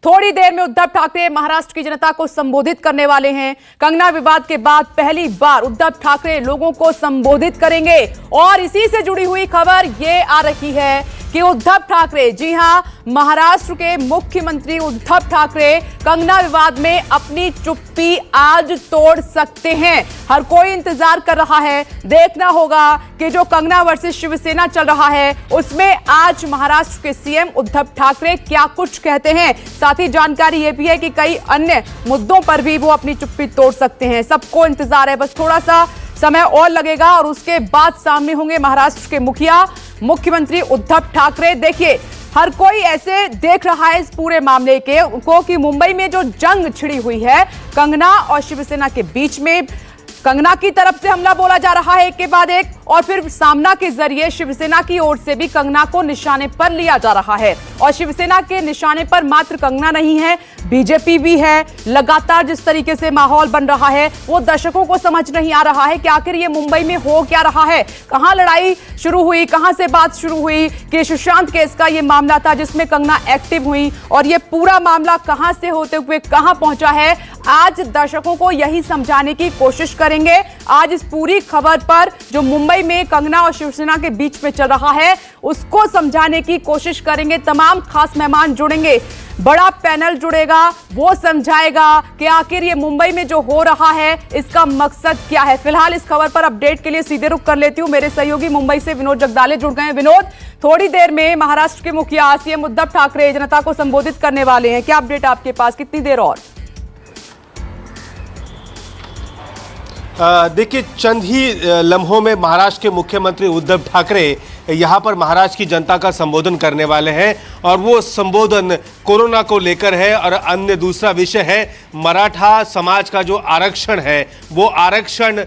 थोड़ी देर में उद्धव ठाकरे महाराष्ट्र की जनता को संबोधित करने वाले हैं। कंगना विवाद के बाद पहली बार उद्धव ठाकरे लोगों को संबोधित करेंगे और इसी से जुड़ी हुई खबर ये आ रही है कि उद्धव ठाकरे, जी हां, महाराष्ट्र के मुख्यमंत्री उद्धव ठाकरे कंगना विवाद में अपनी चुप्पी आज तोड़ सकते हैं। हर कोई इंतजार कर रहा है, देखना होगा कि जो कंगना वर्सेस शिवसेना चल रहा है उसमें आज महाराष्ट्र के सीएम उद्धव ठाकरे क्या कुछ कहते हैं। साथ ही जानकारी यह भी है कि कई अन्य मुद्दों पर भी वो अपनी चुप्पी तोड़ सकते हैं। सबको इंतजार है, बस थोड़ा सा समय और लगेगा और उसके बाद सामने होंगे महाराष्ट्र के मुख्यमंत्री उद्धव ठाकरे। देखिए, हर कोई ऐसे देख रहा है इस पूरे मामले को कि मुंबई में जो जंग छिड़ी हुई है कंगना और शिवसेना के बीच में, कंगना की तरफ से हमला बोला जा रहा है एक के बाद एक और फिर सामना के जरिए शिवसेना की ओर से भी कंगना को निशाने पर लिया जा रहा है। और शिवसेना के निशाने पर मात्र कंगना नहीं है, बीजेपी भी है। लगातार जिस तरीके से माहौल बन रहा है वो दर्शकों को समझ नहीं आ रहा है कि आखिर ये मुंबई में हो क्या रहा है, कहां लड़ाई शुरू हुई, कहां से बात शुरू हुई कि सुशांत केस का ये मामला था जिसमें कंगना एक्टिव हुई और ये पूरा मामला कहां से होते हुए कहां पहुंचा है। आज दर्शकों को यही समझाने की कोशिश करेंगे। आज इस पूरी खबर पर जो मुंबई में कंगना और शिवसेना के बीच में चल रहा है उसको समझाने की कोशिश करेंगे। तमाम खास मेहमान जुड़ेंगे, बड़ा पैनल जुड़ेगा, वो समझाएगा कि आखिर ये मुंबई में जो हो रहा है इसका मकसद क्या है। फिलहाल इस खबर पर अपडेट के लिए सीधे रुख कर लेती हूं। मेरे सहयोगी मुंबई से विनोद जगदाले जुड़ गए हैं। विनोद, थोड़ी देर में महाराष्ट्र के मुखिया सीएम उद्धव ठाकरे जनता को संबोधित करने वाले हैं, क्या अपडेट आपके पास, कितनी देर और? देखिए, चंद ही लम्हों में महाराष्ट्र के मुख्यमंत्री उद्धव ठाकरे यहाँ पर महाराष्ट्र की जनता का संबोधन करने वाले हैं और वो संबोधन कोरोना को लेकर है और अन्य दूसरा विषय है मराठा समाज का जो आरक्षण है वो आरक्षण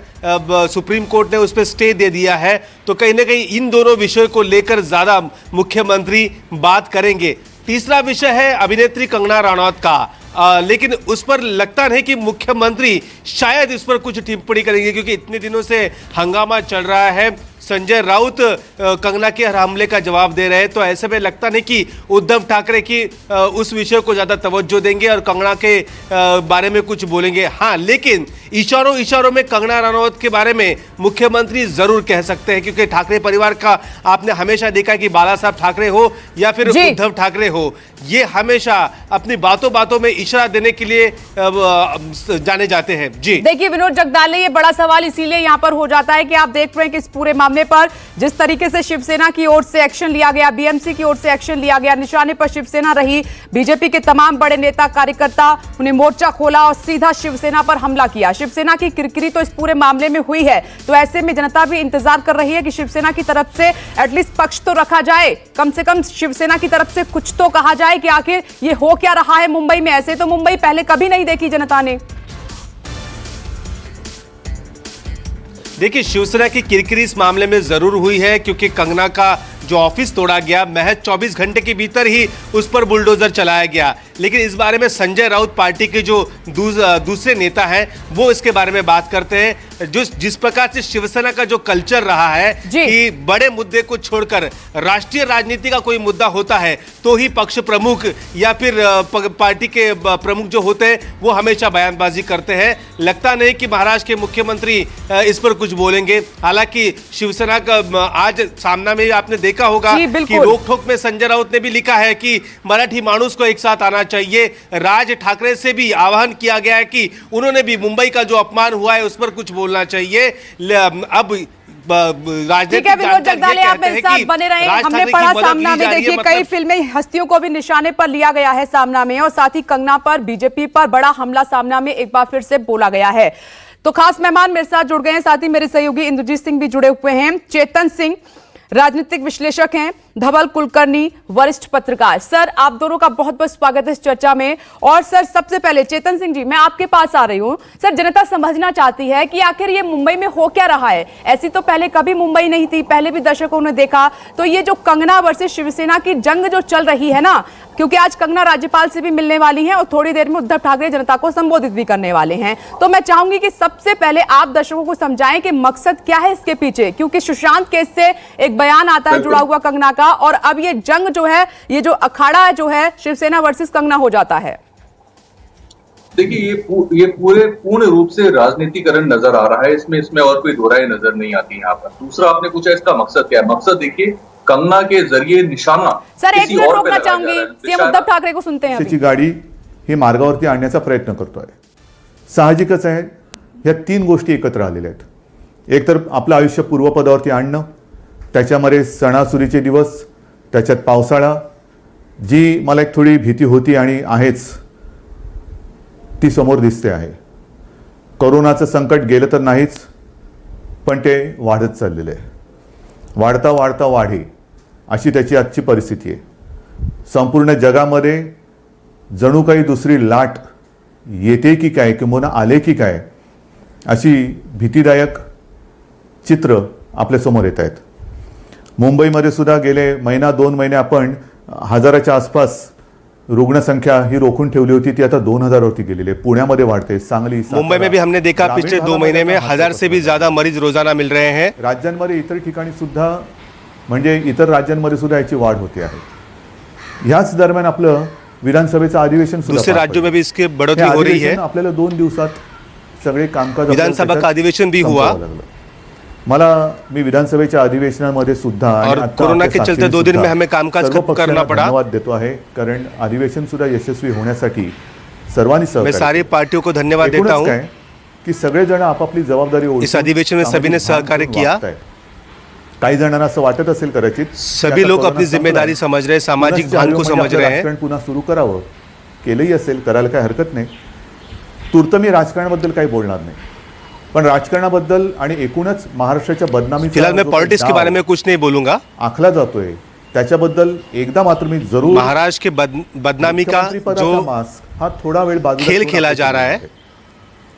सुप्रीम कोर्ट ने उस पर स्टे दे दिया है। तो कहीं ना कहीं इन दोनों विषयों को लेकर ज़्यादा मुख्यमंत्री बात करेंगे। तीसरा विषय है अभिनेत्री कंगना रनौत का, लेकिन उस पर लगता नहीं कि मुख्यमंत्री शायद इस पर कुछ टिप्पणी करेंगे क्योंकि इतने दिनों से हंगामा चल रहा है। संजय राउत कंगना के हमले का जवाब दे रहे हैं, तो ऐसे में लगता नहीं कि उद्धव ठाकरे की उस विषय को ज़्यादा तवज्जो देंगे और कंगना के बारे में कुछ बोलेंगे। हाँ, लेकिन इशारों में कंगना रनौत के बारे में मुख्यमंत्री जरूर कह सकते हैं क्योंकि ठाकरे परिवार का आपने हमेशा देखा कि बाला साहब ठाकरे हो या फिर उद्धव ठाकरे हो, ये हमेशा अपनी बातों में इशारा देने के लिए जाने जाते हैं। जी देखिए विनोद जगदाले, ये बड़ा सवाल इसीलिए यहाँ पर हो जाता है कि आप देख रहे हैं कि इस पूरे मामले पर जिस तरीके से शिवसेना की ओर से एक्शन लिया गया, बीएमसी की ओर से एक्शन लिया गया, निशाने पर शिवसेना रही, बीजेपी के तमाम बड़े नेता कार्यकर्ता उन्हें मोर्चा खोला और सीधा शिवसेना पर हमला किया। शिवसेना की किरकिरी तो इस पूरे मामले में हुई है, तो ऐसे में जनता भी इंतजार कर रही है कि शिवसेना की तरफ से एटलीस्ट पक्ष तो रखा जाए, कम से कम शिवसेना की तरफ से कुछ तो कहा जाए कि आखिर ये हो क्या रहा है मुंबई में। ऐसे तो मुंबई पहले कभी नहीं देखी जनता ने। देखिए, शिवसेना की किरकिरी इस मामले में जरूर हुई है क्योंकि कंगना का जो ऑफिस तोड़ा गया महज 24 घंटे के भीतर ही उस पर बुलडोजर चलाया गया। लेकिन इस बारे में संजय राउत पार्टी के जो दूसरे नेता हैं वो इसके बारे में बात करते हैं। जिस प्रकार से शिवसेना का जो कल्चर रहा है कि बड़े मुद्दे को छोड़कर राष्ट्रीय राजनीति का कोई मुद्दा होता है तो ही पक्ष प्रमुख या फिर पार्टी के प्रमुख जो होते हैं वो हमेशा बयानबाजी करते हैं। लगता नहीं कि महाराष्ट्र के मुख्यमंत्री इस पर कुछ बोलेंगे। हालांकि शिवसेना का आज सामना में आपने देखा होगा कि रोक ठोक में संजय राउत ने भी लिखा है कि मराठी मानुस को एक साथ आना चाहिए। राज ठाकरे से भी आह्वान किया गया है कि उन्होंने भी मुंबई का जो अपमान हुआ है उस पर कुछ बोलना चाहिए। अब ठीक है विनोद जगदाले, आप मेरे साथ बने रहे। हमने पढ़ा सामना में, देखिए कई फिल्में हस्तियों को भी निशाने पर लिया गया है सामना में और साथ ही कंगना पर, बीजेपी पर बड़ा हमला सामना में एक बार फिर से बोला गया है। तो खास मेहमान मेरे साथ जुड़ गए हैं, साथ ही मेरे सहयोगी इंद्रजीत सिंह भी जुड़े हुए हैं। चेतन सिंह राजनीतिक विश्लेषक हैं, धवल कुलकर्णी वरिष्ठ पत्रकार। सर, आप दोनों का बहुत बहुत स्वागत है इस चर्चा में। और सर, सबसे पहले चेतन सिंह जी, मैं आपके पास आ रही हूं। सर, जनता समझना चाहती है कि आखिर ये मुंबई में हो क्या रहा है। ऐसी तो पहले कभी मुंबई नहीं थी, पहले भी दर्शकों ने देखा। तो ये जो कंगना वर्सेस शिवसेना की जंग जो चल रही है ना, क्योंकि आज कंगना राज्यपाल से भी मिलने वाली हैं और थोड़ी देर में उद्धव ठाकरे जनता को संबोधित भी करने वाले हैं। तो मैं चाहूंगी कि सबसे पहले आप दर्शकों को समझाएं कि मकसद क्या है इसके पीछे, क्योंकि सुशांत केस से एक बयान आता है जुड़ा हुआ कंगना का, और अब ये जंग जो है, ये जो अखाड़ा जो है शिवसेना वर्सेस कंगना हो जाता है। देखिए, ये पूर्ण रूप से राजनीतिकरण नजर आ रहा है इसमें और कोई दोहराई नजर नहीं आती यहाँ पर। दूसरा आपने पूछा इसका मकसद क्या है। मकसद देखिए, कंगना के जरिए निशाना सर एक मिनट रोकना चाहूंगी, सीएम उद्धव ठाकरे को सुनते हैं। त्याची गाडी ही मार्गावरती आणण्याचा प्रयत्न करतोय। साहजिकच आहे, ह्या तीन गोष्टी एकत्र आलेल्या आहेत। एक तर आपलं आयुष्य पूर्वपदावरती आणणं, त्याच्यामध्ये सणासुदीचे दिवस, त्याच्यात पावसाळा, जी मला एक थोडी भीती होती आणि आहेच ती समोर दिसते आहे। कोरोनाचं संकट गेलं तर नाहीच, पण ते वाढत चाललेलं आहे। वाढता वाढता वाढे अशी त्याची आजची परिस्थिती आहे। संपूर्ण जगामध्ये जणू काही दुसरी लाट येते की काय, किंवा आले की काय, अशी भीतीदायक चित्र आपल्यासमोर येत आहेत। मुंबईमध्ये सुद्धा गेले महिना 2 महिने आपण हजाराच्या आसपास रुग्णसंख्या ही रोखून ठेवली होती, ती आता 2000 वरती गेलेली आहे। पुण्यामध्ये वाढते, सांगली, मुंबई में भी हमने देखा पिछले 2 महीने में 1000 से भी ज्यादा मरीज रोजाना मिल रहे हैं। राज्यांमध्ये इतर ठिकाणी सुद्धा, म्हणजे इतर राज्यांमध्ये सुद्धा याची वाढ होते आहे। ह्याच दरम्यान आपलं विधानसभेचं अधिवेशन सुद्धा दूसरे राज्यों में भी इसकी बढ़ोतरी हो रही है। आपल्याला 2 दिवसात सगळे कामकाज विधानसभा का अधिवेशन भी हुआ। मी विधानसभेच्या अधिवेशनामध्ये सुद्धा और कोरोना के चलते 2 दिन में हमें कामकाज करना पड़ा। धन्यवाद देतो आहे, कारण अधिवेशन सुद्धा यशस्वी होण्यासाठी सर्वांनी सहकार्य। मैं सारी पार्टियों को धन्यवाद देता हूं की सगळे जण आपापली जबाबदारी ओळखून इस अधिवेशन में सभी ने सहकार्य किया। काही जणांना असं वाटत असेल कदाचित सभी लोग अपनी जिम्मेदारी समझ रहे हैं, सामाजिक भान को समझ रहे हैं। पुन्हा सुरू करावं, केलंही असेल, करायला काही हरकत नाही। तूर्त मी राजकारणाबद्दल काही बोलणार नाही, पण राजकारणाबद्दल आणि एकूणच महाराष्ट्राच्या बदनामी, फिलहाल मैं पॉलिटिक्स के बारे में कुछ नहीं बोलूंगा, आखला जातोय त्याच्याबद्दल एकदा मात्र मी जरूर, महाराष्ट्र के बदनामी का जो मास्क हा थोडा वेळ बाजूला खेल खेला जा रहा है,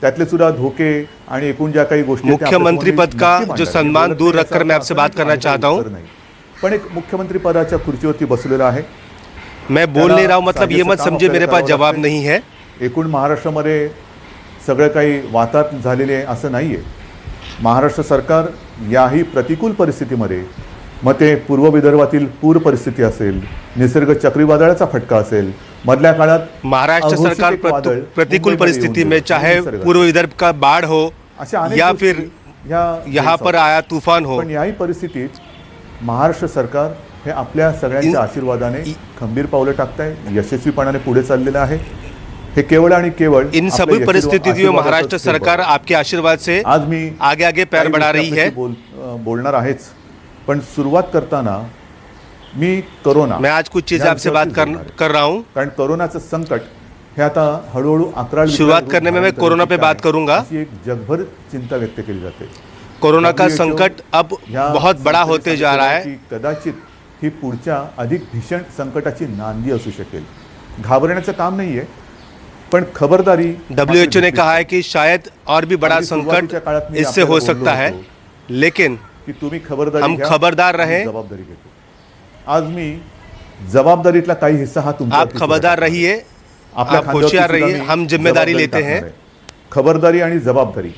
त्यातले सुद्धा धोके आणि एकूण ज्या काही गोष्टी, मुख्यमंत्री पद का जो सम्मान दूर रखकर मैं आपसे बात करना चाहता हूं। पण एक मुख्यमंत्री पदाच्या खुर्चीवरती बसलेला आहे। मैं बोल नहीं रहा हूं, मतलब ये मत समझे मेरे पास जवाब नहीं है। एकूण महाराष्ट्रामध्ये सगळं काही वाताहत झालेले आहे असं नाही आहे। महाराष्ट्र सरकार याही प्रतिकूल परिस्थितीमध्ये, मग ते पूर्व विदर्भातील पूर परिस्थिती असेल, निसर्ग चक्रीवादळाचा फटका असेल, मधल्या काळात महाराष्ट्र सरकार प्रतिकूल परिस्थिति में, चाहे पूर्व विदर्भ का बाढ़ हो या फिर यहाँ पर आया तूफान हो, पण याही परिस्थितीत महाराष्ट्र सरकार हे आपल्या सगळ्यांच्या आशीर्वादाने खंबीर पावलं टाकतंय, यशस्वीपणाने पुढे चाललेलं आहे। हे केवळ आणि केवळ इन सभी परिस्थितियों में महाराष्ट्र सरकार आपके आशीर्वाद से आज मी आगे आगे पैर बढ़ा रही है। बोलणार आहेच, पण सुरुवात करताना मी कोरोना, मैं आज कुछ चीजें आपसे बात कर रहा हूं, कारण कोरोनाचं संकट हे आता हळूहळू अकराळ शुरुआत करने में मैं कोरोना पे बात करूंगा। एक जगभर चिंता व्यक्त केली जाते। कोरोना का संकट अब बहुत बड़ा होते जा रहा है, कदाचित ही पुढच्या अधिक भीषण संकटाची नांदी असू शकेल। घाबरण्याचं काम नाहीये, पण खबरदारी। WHO ने कहा है कि शायद और भी बड़ा संकट इससे हो सकता है, लेकिन कि तुम्ही खबरदारी, हम खबरदार रहें। जबाबदारी घेतो। आज मी जबाबदारीतला काही हिस्सा हा तुमचा, आप खबरदार रहिए, आप होशियार रहिए, हम जिम्मेदारी लेते हैं। खबरदारी आणि जबाबदारी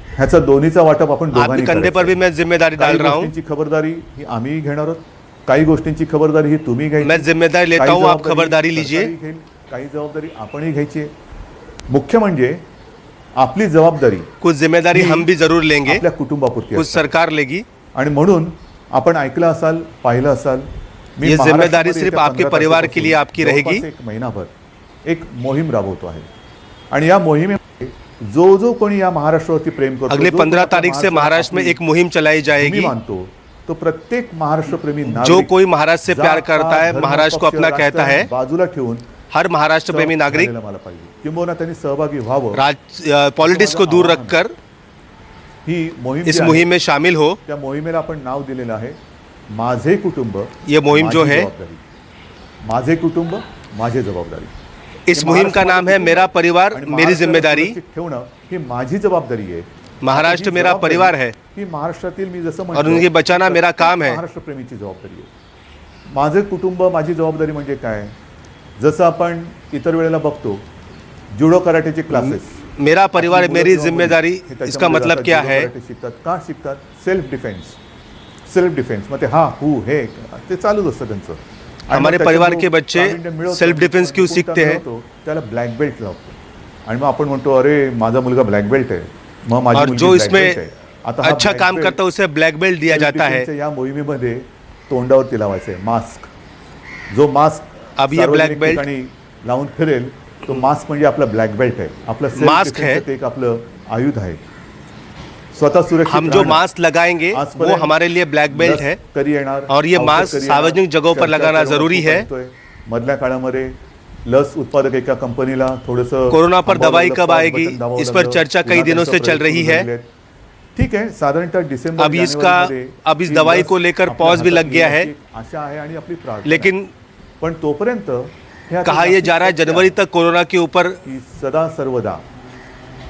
ह्याचा दोन्हीचा वाटप आपण दोघांनी, आपके कंधे पर भी मैं जिम्मेदारी डाल रहा हूं। खबरदारी ही आम्ही घेणार आहोत, काही गोष्टींची खबरदारी ही तुम्ही घ्यायची। मैं जिम्मेदारी लेता हूं, आप खबरदारी लीजिए। काही जबाबदारी आपणही घ्यायची आहे। मुख्य म्हणजे आपली जबाबदारी, कुछ जिम्मेदारी हम भी जरूर लेंगे, आपल्या कुटुंबापुरती, कुछ सरकार लेगी। आणि म्हणून आपण ऐकलं असाल, पाहिलं असाल, ये जिम्मेदारी सिर्फ आपके परिवार के लिए आपकी रहेगी। एक महिनाभर एक मोहीम राबवतो आहे, आणि या मोहिमेमध्ये जो कोणी या महाराष्ट्रावरती प्रेम करतो, अगले 15 तारीख से महाराष्ट्र में एक मुहिम चलाई जाएगी। मानतो तो प्रत्येक महाराष्ट्र प्रेमी जो कोई महाराष्ट्र से प्यार करता है, महाराष्ट्र को अपना कहता है, बाजूला ठेवून हर महाराष्ट्र प्रेमी नागरिक किंबहुना त्यांनी सहभागी व्हावं, पॉलिटिक्स को दूर रखकर ही मोहीम, इस मुहिम में शामिल हो। त्या मोहिमेला आपण नाव दिलेलं आहे माझे कुटुंब। ये मुहिम जो है, माझे कुटुंब माझी जबाबदारी, इस मुहिम का नाम है मेरा परिवार मेरी जिम्मेदारी। ठेवणं ही माझी जबाबदारी आहे। महाराष्ट्र मेरा परिवार है, ही महाराष्ट्रातील मी जसं और उनकी बचाना मेरा काम है। महाराष्ट्र प्रेमीची जबाबदारी आहे। माझे कुटुंब माझी जबाबदारी म्हणजे काय? जसं आपण इतर वेळेला बघतो जुडो कराटेचे क्लासेस, मेरा परिवार मेरी जिम्मेदारी, इसका मतलब क्या है? शिकतात का शिकतात? सेल्फ डिफेन्स मग ते हा हू हे ते चालूच असतं त्यांचं. आणि मग हमारे त्याच्यात परिवार जो के बच्चे प्रावीण्य मिळवतो, सेल्फ डिफेन्स क्यों निपुणता सीखते हैं? मिळवतो, त्याला ब्लॅक बेल्ट लावतो आणि मग आपण म्हणतो अरे माझा मुलगा ब्लॅक बेल्ट आहे, मग माझी और मुलगी जो black इसमें belt आहे. आता हा अच्छा black काम belt करता है उसे ब्लैक बेल्ट दिया self जाता है. defense च्या या मोहिमेमध्ये तोंडावरती लावायचं आहे मास्क. जो मास्क अब ये black belt- लावून फिरेल तो मास्क म्हणजे आपला ब्लॅक बेल्ट आहे, आपलं self मास्क defense है. चं ते एक आपलं आयुध आहे. स्वतः सुरक्षित हम जो राहणं. मास्क लगाएंगे वो आजपर्यंत हमारे लिए ब्लैक बेल्ट लस है. कधी येणार, और ये औषध मास्क कधी येणार, सार्वजनिक जगहों पर चर्चा लगाना करणं जरूरी खूप है. करतोय. मधल्या काळामध्ये लस उत्पादक एका कंपनीला थोडंसं कोरोना पर थांबवावं दवाई लागलं, कब pause आएगी, button दाबावं इस पर लागलं, चर्चा कई पुन्हा दिनों त्यांचा से चल प्रयोग रही सुरू है. झालेले आहेत. ठीक आहे, साधारणतः डिसेंबर अब इसका जानेवारीमध्ये अब इस ही दवाई लस को लेकर आपल्या पॉज भी हातात लग गया है. येण्याची एक आशा आहे आणि आपली प्रार्थना लेकिन आहे. पण तोपर्यंत हे आता कहा यह जा रहा है जागतिक जनवरी तक कोरोना के ऊपर की सदा सर्वदा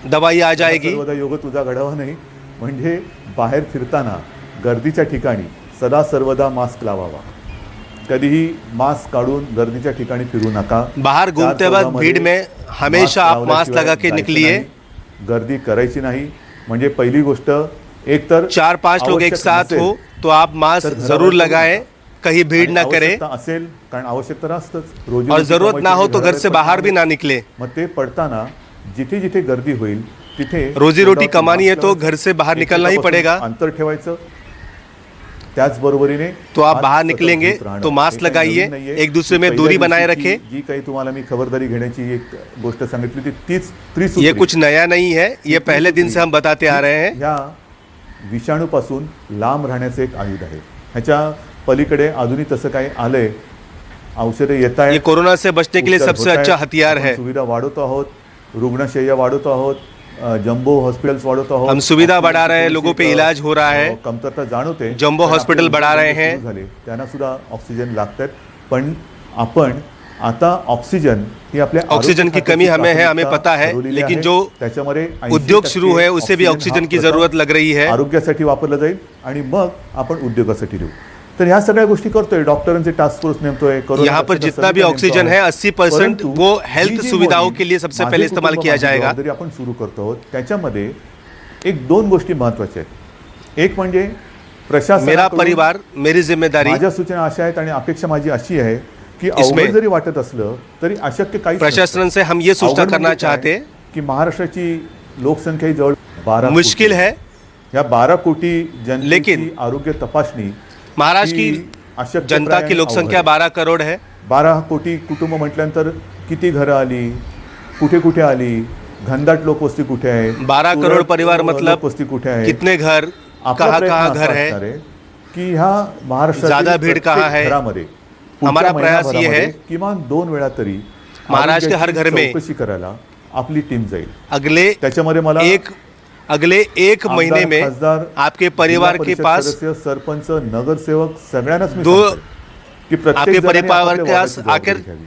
दवाई आ जाएगी. सर्वदा योग तुझा घडावा नाही, म्हणजे बाहेर फिरताना गर्दीच्या ठिकाणी सदा सर्वदा मास्क लावावा. कधीही मास्क काढून गर्दीच्या ठिकाणी फिरू नका. बाहर घूमते चार वक्त चौघामध्ये भीड़ में हमेशा आप मास्क लावल्याशिवाय लगा के जायचं निकलिए. नाही, गर्दी करायची नाही. म्हणजे पहिली गोष्ट एक तर 4-5 लोग एक आवश्यक साथ नसेल, हो तो आप मास्क तर घराबाहेर जरूर पडू लगाएं, नका. कहीं भीड़ आणि ना करें. आवश्यकता असेल, कारण आवश्यकता असतंच, रोजी और रोटी जरूरत कमवायची ना हो म्हणजे तो घर घराबाहेर से पडता बाहर भी नाही. ना निकले. मग ते पडताना जिथे जिथे गर्दी होईल तिथे रोजी रोटी तोंडावरती कमानी है मास्क तो लावायचं, घर से बाहर निकलना ही एकमेकांपासून पड़ेगा. अंतर ठेवायचं. त्याचबरोबरीने तो आप हात बाहर सतत निकलेंगे धुत राहणं. तो मास्क हे काही लगाइए, नवीन नाहीये. एक दूसरे में पहिल्या दूरी बनाए दिवशीची रखें. जी काही तुम्हाला मी खबरदारी घेण्याची एक गोष्ट सांगितली होती तीच त्रिसूत्री. ये कुछ नया नहीं है, ये पहले दिन से हम बताते आ रहे हैं. या विषाणूपासून लांब राहण्याचे एक आयुध आहे. ह्याच्या पलीकडे अजूनही तसं काही आलंय, औषधे येत ये आहेत, कोरोना से बचने के लिए उपचार सबसे होत अच्छा आहेत, हथियार आपण है. सुविधा वाढवतो आहोत, रुग्णशय्या वाढवतो आहोत, जम्बो हॉस्पिटल्स वाढवतो आहोत, हम सुविधा ऑक्सिजनची बढ़ा रहे हैं, थोडीशी लोगों पे एक, इलाज हो रहा है. कमतरता जाणवते. जम्बो पण हॉस्पिटल आपल्या बढ़ा रहे सुरू हैं. झाले, त्यांना सुद्धा ऑक्सिजन लागतात. पण आपण आता ऑक्सिजन ही आपल्या ऑक्सिजन की आरोग्य कमी हमें है, हमें प्राथमिकता पता है. ठरवलेली लेकिन आहे. जो त्याच्यामध्ये 80% उद्योग शुरू है उसे भी ऑक्सीजन हा की प्रथम जरूरत लग रही है. आरोग्यासाठी वापरलं जाईल आणि मग आपण उद्योगासाठी देऊ. तर ह्या सगळ्या गोष्टी करतोय. डॉक्टरांचे टास्क फोर्स नेमतोय. कोरोना यहाँ पर लसीचा जितना भी समिती ऑक्सीजन नेमतो है आहे. 80% परंतु वो ही हेल्थ जी सुविधाओं मोहीम के लिए सबसे माझे पहले इस्तेमाल कुटुंब किया माझी जाएगा. जबाबदारी आपण सुरू करतो आहोत. त्याच्यामध्ये एक दोन गोष्टी महत्त्वाच्या आहेत. एक म्हणजे प्रशासन, मेरा परिवार मेरी जिम्मेदारी. माझ्या सूचना अशा आहेत आणि अपेक्षा माझी अशी आहे की इसमें अवघड जरी वाटत असलं तरी अशक्य काही प्रशासन से हम ये सूचना करना चाहते हैं, की महाराष्ट्राची लोकसंख्या ही जवळ 12 मुश्किल कोटी. है. या 12 कोटी जनतेची लेकिन आरोग्य तपासणी महाराष्ट्र ही की अशक्य जनता प्राय की लोकसंख्या अवघड आहे. 12 करोड़ है. 12 कोटी कुटुंब म्हटल्यानंतर किती घरं आली, कुठे कुठे आली, घनदाट लोकवस्ती कुठे आहे, 12 करोड़ तुरळक परिवार मतलब लोकवस्ती कुठे आहे, कितने घर, आपला कहाँ प्रयत्न कहाँ असा घर है, असणार आहे की ह्या महाराष्ट्रातील ज्यादा भीड़ कहाँ प्रत्येक है. घरामध्ये पुढच्या हमारा प्रयास ये महिनाभरामध्ये है किमान 2 वेळा तरी महाराष्ट्र के हर आरोग्याची घर में चौकशी करायला आपली टीम जाईल. अगले त्याच्यामध्ये मला एक महीने आमदार, में खासदार, आपके परिवार जिल्हा के परिषद पास सदस्य, सरपंच, नगरसेवक सगळ्यांनाच मी दो- सांगतोय की प्रत्येक आपके जणांनी परिवार आपापल्या के वार्डाची पास आकर जबाबदारी घ्यावी.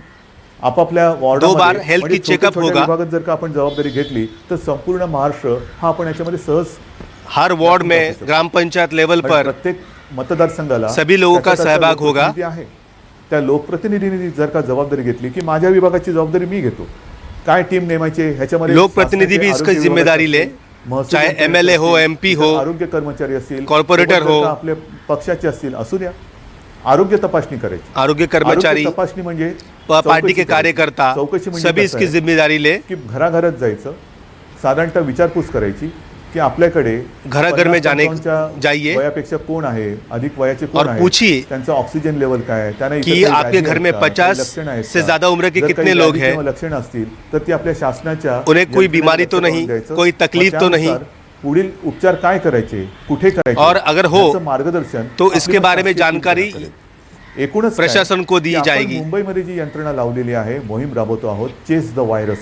आपापल्या दो वॉर्डामध्ये बार हेल्थ म्हणजे की चेकअप छोट्या-छोट्या होगा. विभागात जर का आपण जबाबदारी घेतली तर संपूर्ण महाराष्ट्र हा आपण याच्यामध्ये सहज हर वार्ड में ग्राम पंचायत लेवल कारण पर प्रत्येक मतदारसंघाला सभी लोगों का त्याचा त्याचा सहभाग होगा. लोकप्रतिनिधी आहे. त्या लोकप्रतिनिधींनी जर का जबाबदारी घेतली की माझ्या विभागाची जबाबदारी मी घेतो, काय टीम नेमायचे ह्याच्यामध्ये लोकप्रतिनिधी भी शासनाचे इसकी आरोग्य जिम्मेदारी विभागाचे ले. असतील, महसूल चाहे मंत्री MLA हो, असतील, MP हो, आरोग्य कर्मचारी असतील, कॉर्पोरेटर सोबत जर हो, का आपल्या पक्षाचे असतील, असू द्या. आरोग्य तपासणी करायची. आरोग्य कर्मचारी, आरोग्य तपासणी म्हणजे पार्टी चौकशी के करायची. कार्यकर्ता चौकशी म्हणजे सभी कसं इसकी आहे जिम्मेदारी ले. की घराघरात जायचं, साधारणतः विचारपूस करायची की आपल्याकडे घर में 50-55 जाइए वयापेक्षा कोण आहे, अधिक वयाचे कोण और आहे, पूछिए त्यांचं ऑक्सिजन लेवल काय आहे, त्यांना इतर कि काही आपके व्याधी घर आहेत में का, 50 काही लक्षणं आहेत से का? ज्यादा उम्र के जर कितने काही लोग व्याधी हैं? किंवा लक्षणं असतील तर ती आपल्या शासनाच्या उन्हें कोई यंत्रणेला बीमारी तो लक्ष नहीं, करून द्यायचं. कोई तकलीफ मग तो नहीं. त्यानुसार पुढील उपचार काय करायचे, कुठे करायचे और अगर हो, याचं मार्गदर्शन तो आपली इसके बारे में शासकीय जानकारी यंत्रणा करेल. एकूणच काय प्रशासन को दी की आपण जाएगी. मुंबईमध्ये जी यंत्रणा लावलेली आहे, मोहीम राबवतो आहोत, चेस द व्हायरस,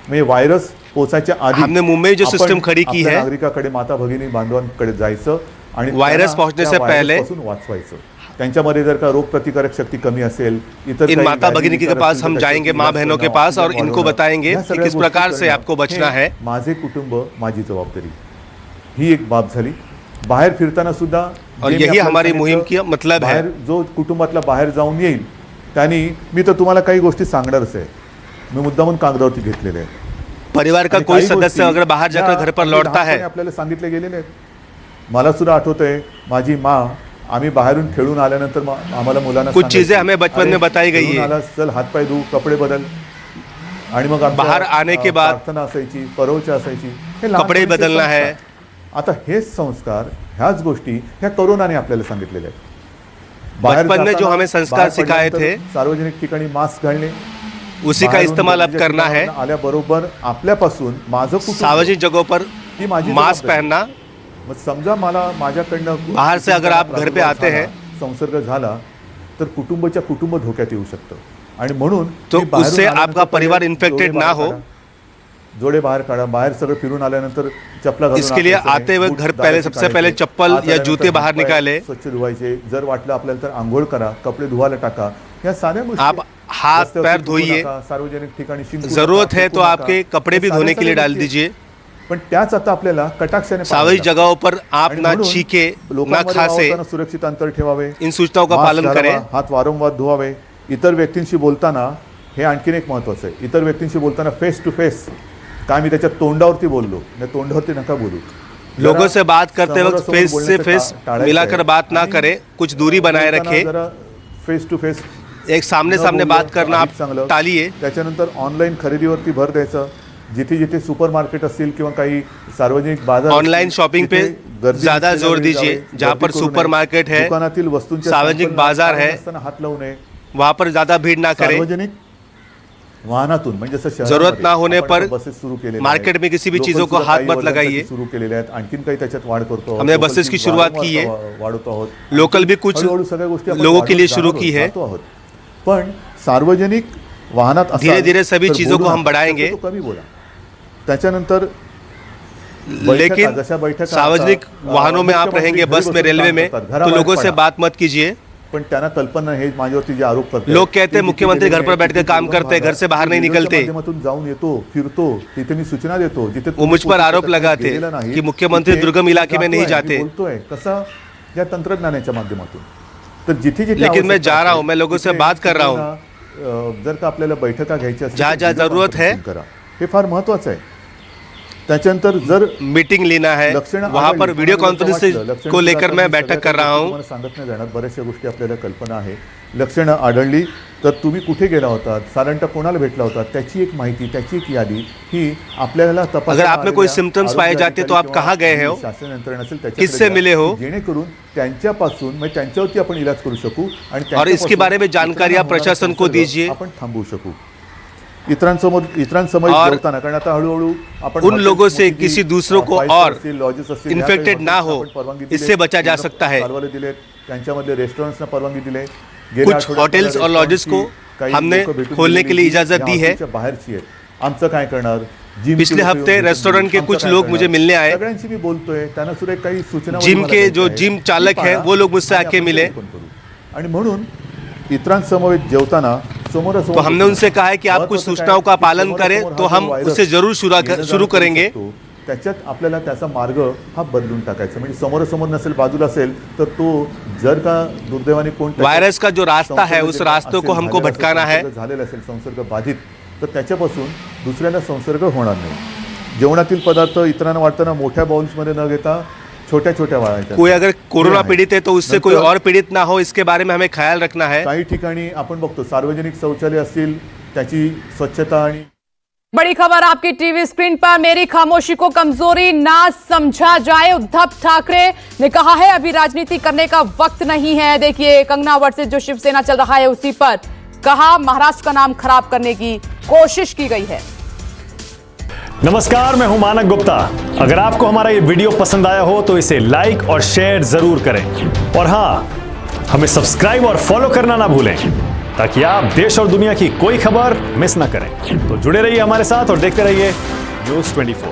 म्हणजे व्हायरस पोचायच्या आधी हमने मुंबई में जो आपण सिस्टम खड़ी की आपल्या है, नागरिकाकडे, माता भगिनी बांधवांकडे जायचं आणि व्हायरस त्यांना पहुंचने त्या से पहले व्हायरसपासून वाचवायचं. त्यांच्यामध्ये जर का रोगप्रतिकारक शक्ती कमी असेल, इतर इन काही माता व्याधी भगिनी के विकार पास असतील हम तर जाएंगे, त्याच्यावर माँ इलाज बहनों के करणं, पास, और ऑक्सिजन इनको वाढवणं, बताएंगे ह्या कि सगळ्या किस गोष्टी प्रकार से करणं आपको बचना हे है. माझे कुटुंब माझी जबाबदारी, ही एक बाब झाली. बाहेर फिरताना सुद्धा और जे मी यही आपल्याला हमारी सांगितलं, मुहिम की मतलब है. बाहेर जो कुटुंबातला बाहेर जाऊन येईल त्यांनी मी तर तुम्हाला काही गोष्टी सांगणारच आहे, मी मुद्दामून कागदावरती घेतलेले आहे. परिवार का आणि कोई काही सदस्य गोष्टी अगर बाहर जाकर ह्या घर पर अगदी लौटता है लहानपणी आपल्याला सांगितले गेलेले आहेत. मला सुद्धा आठवतंय, माझी माँ, आम्ही बाहेरून खेळून आल्यानंतर आम्हाला मुलांना कुछ सांगायची, चीजें हमें बचपन में "अरे, बताई गई खेळून है। आलास, चल हात पाय धु, कपडे बदल." आणि मग आमच्या, बाहर आने के बाद प्रार्थना असायची, परवच्या असायची, हे कपडे लहानपणीचे बदलना संस्कार. है. आता हेच संस्कार, ह्याच गोष्टी ह्या कोरोनाने आपल्याला सांगितलेल्या आहेत. बचपन में जो जाताना, हमें संस्कार बाहेर सिखाए पडल्यानंतर थे, सार्वजनिक ठिकाणी मास्क घालणे, उसी का बाहेरून इस्तेमाल अब गर्दीच्या करना है. ठिकाणावरून आल्याबरोबर आपल्यापासून माझं कुटुंब, सार्वजनिक जगहों पर ही माझी मास्क जबाबदारी. पहनना. मग समजा मला माझ्याकडनं बाहर से अगर आप घर पे आते हैं, संसर्ग झाला तर कुटुंब धोक्यात येऊ शकतं. आणि म्हणून तो मी बाहेरून उससे आल्यानंतर आपका परिवार पहिले इन्फेक्टेड जोडे ना बाहेर हो. काढा, जोडे बाहेर काढा, बाहेर सगळं फिरून आल्यानंतर चपला घालून इसके लिए आत बसायचे, आते हुए बूट घर पहले दाराचे सबसे पहले काढायचे, चप्पल आत या आल्यानंतर जूते बाहर हातपाय निकाले. स्वच्छ धुवायचे, जर वाटलं आपल्याला तर आंघोळ करा, कपडे धुवायला टाका, या साऱ्या गोष्टी. आप हाथ रस्त्यावरती पैर थुंकू धोइए. नका, सार्वजनिक ठिकाणी शिंकू जरूरत नका, है तो थुंकू आपके नका. कपड़े भी या धोने साऱ्या के लिए डाल गोष्टी. दीजिए. पण त्याच आता आपल्याला कटाक्षाने सार्वजनिक पाळायला जगहों पर आप आणि ना म्हणून छीके ना लोकांमध्ये खासे, वावरताना सुरक्षित अंतर ठेवावे, इन सूचनाओं का मास्क पालन घालावा, करें. हात वारंवार धुवावे. इतर व्यक्तींशी बोलताना हे आणखीन एक महत्त्वाचं आहे, इतर व्यक्तींशी बोलताना फेस टू फेस, काय मी त्याच्या तोंडावरती बोललो नाही, तोंडावरती नका बोलू. लोगों से बात करते वक्त समोरासमोर फेस से बोलण्याचं फेस टाळायचं मिलाकर आहे. बात ना आणि करें, कुछ दूरी बनाए बोलताना रखें. जरा फेस टू फेस एक सामने सामने बात करना आप टालिए. त्याच्यानंतर ऑनलाईन खरेदीवरती भर द्यायचं. जिथे जिथे सुपर मार्केट असतील किंवा काही सार्वजनिक बाजार ऑनलाइन असतील, शॉपिंग पे तिथे गर्दी ज्यादा नसलेल्या जोर वेळी दीजिए. जावे, जहाँ पर गर्दी करू सुपर नये. मार्केट है, दुकानातील वस्तूंच्या सार्वजनिक सॅम्पल बाजार है, नसताना हात लावू नये. वहाँ पर ज्यादा भीड़ ना करें. सार्वजनिक वाहनातून म्हणजे जसं शहरामध्ये जरूरत ना होने आपण पर बसेस सुरू केलेल्या मार्केट आहेत. में किसी भी लोकल चीजों को सुद्धा हाथ काही मत वर्गांसाठी लगाइए. सुरू केलेल्या आहेत. आणखीन काही त्याच्यात वाढ करतो आहोत. हमने लोकलची बसेस की शुरुआत की है. वाढवतो आहोत. लोकल भी कुछ हळूहळू सगळ्या गोष्टी आपण लोगों के लिए वाढवत शुरू जाणार की है. जातो आहोत. पण सार्वजनिक वाहनात असाल धीरे-धीरे सभी तर चीजों को बोलू हम नका. बढ़ाएंगे. शक्यतो कमी बोला. त्याच्यानंतर लेकिन जशा बैठका सार्वजनिक आता, वाहनों में आप मुख्यमंत्री रहेंगे, घरी बस में, बसून रेलवे काम में, करतात. तो घराबाहेर लोगों से पडा. बात मत कीजिए. पण त्यांना कल्पना हे माझ्यावरती जे आरोप करतात, लोग कहते हैं ते मुख्यमंत्री जिथे घर पर बैठकर जिथे काम दुर्गम करते हैं, घर से बाहर नहीं व्हिडिओच्या निकलते. माध्यमातून जाऊन येतो, फिरतो, तिथे मी सूचना देतो, जिथे वो मुझ पर तुम्ही आरोप लगाते गेलेला नाही, कि मुख्यमंत्री तिथे दुर्गम इलाके में नहीं जातोय, जाते. मी बोलतोय कसा या तंत्रज्ञानाच्या माध्यमातून. तर जिथे जिथे लेकिन मैं आवश्यकता जा रहा असेल, हूं, मैं लोगों से तिथे बात कर रहा हूं. तुम्हाला, जर का आपल्याला बैठका घ्यायच्या असतील, जहाँ तर जहाँ video जरूरत है, conferencing करा. हे फार महत्वाचं आहे. त्याच्यानंतर जर मीटिंग लेना है, लक्षणं वहाँ आढळली, पर वीडियो तुम्हाला जर कॉन्फ्रेंसिंग वाटलं, लक्षणं को लेकर सुद्धा मैं आता बैठक कर रहा सगळ्या हूँ. तुम्हाला सांगत नाही जाणार, बऱ्याचशा गोष्टी आपल्याला कल्पना आहे. लक्षणं आढळली तर तुम्ही कुठे गेला होता, साधारणतः कोणाला भेटला होता, त्याची एक माहिती, त्याची एक यादी ही आपल्याला तपास. अगर आप में कोई symptoms पाए जाते तो आप कहाँ गए हो? शासन यंत्रणा असेल त्याच्याकडे किससे जा, मिले हो? जेणेकरून त्यांच्यापासून म्हणजे त्यांच्यावरती आपण इलाज करू शकू आणि और इसके त्यांच्यापासून बारे में जानकारी आप इतरांना प्रशासन को होणारा दीजिए. संसर्ग आपण थांबवू शकू. इतरांसमोर और जेवताना, कारण आता हळूहळू आपण उन लोगों से किसी दूसरों को और इन्फेक्टेड ना हो, इससे बचा जा सकता है. त्यांच्यामधले रेस्टॉरंट्सना परवानगी दिले. कुछ हॉटेल्स और लॉजेस को हमने खोलने के लिए इजाजत दी है. बाहेरची आहे. आमचं काय करणार? जिम पिछले हफ्ते रेस्टोरेंट के कुछ लोग मुझे मिलने आए. सगळ्यांशी मी बोलतोय, त्यांना सुद्धा काही सूचना जिम मला के द्यायच्या जो आहेत. जिम चालक ती हैं, पाळा वो लोग मुझसे आणि आके आपण मिले. ते ओपन करू. आणि म्हणून इतरांसमवेत जेवताना समोरासमोर तो हमने उनसे कहा है कि आप कुछ महत्त्वाचं काय सूचनाओं का की पालन समोरासमोर करें, हा तो जो हम व्हायरस उसे जरूर येणं शुरू जाणं करेंगे. करू शकतो. त्याच्यात आपल्याला त्याचा मार्ग हा बदलून टाकायचा. म्हणजे समोरासमोर नसेल, बाजूला असेल, तर तो जर का दुर्दैवाने कोण वायरस का जो रास्ता है, उस संसर्ग रास्ते को असेल, हमको झालेला असेल, भटकाना है. संसर्ग झालेला असेल, संसर्ग बाधित, तर त्याच्यापासून दुसऱ्याला संसर्ग होणार नाही. जेवणातील पदार्थ इतरांना वाटताना मोठ्या बाउल्समध्ये न घेता छोट्या छोट्या वाळायच्या. कोई अगर कोरोना आहे. पीड़ित है तो उससे कोई नंतर और पीड़ित ना हो, इसके बारे में हमें ख्याल रखना है. काही ठिकाणी आपण बघतो सार्वजनिक शौचालय असतील, त्याची स्वच्छता आणि बड़ी खबर आपकी टीवी स्क्रीन पर। मेरी खामोशी को कमजोरी ना समझा जाए, उद्धव ठाकरे ने कहा है अभी राजनीति करने का वक्त नहीं है। देखिए कंगना वर्सेस जो शिवसेना चल रहा है उसी पर कहा महाराष्ट्र का नाम खराब करने की कोशिश की गई है। नमस्कार, मैं हूं मानक गुप्ता। अगर आपको हमारा ये वीडियो पसंद आया हो तो इसे लाइक और शेयर जरूर करें और हां, हमें सब्सक्राइब और फॉलो करना ना भूलें ताकि आप देश और दुनिया की कोई खबर मिस ना करें। तो जुड़े रहिए हमारे साथ और देखते रहिए न्यूज़ 24।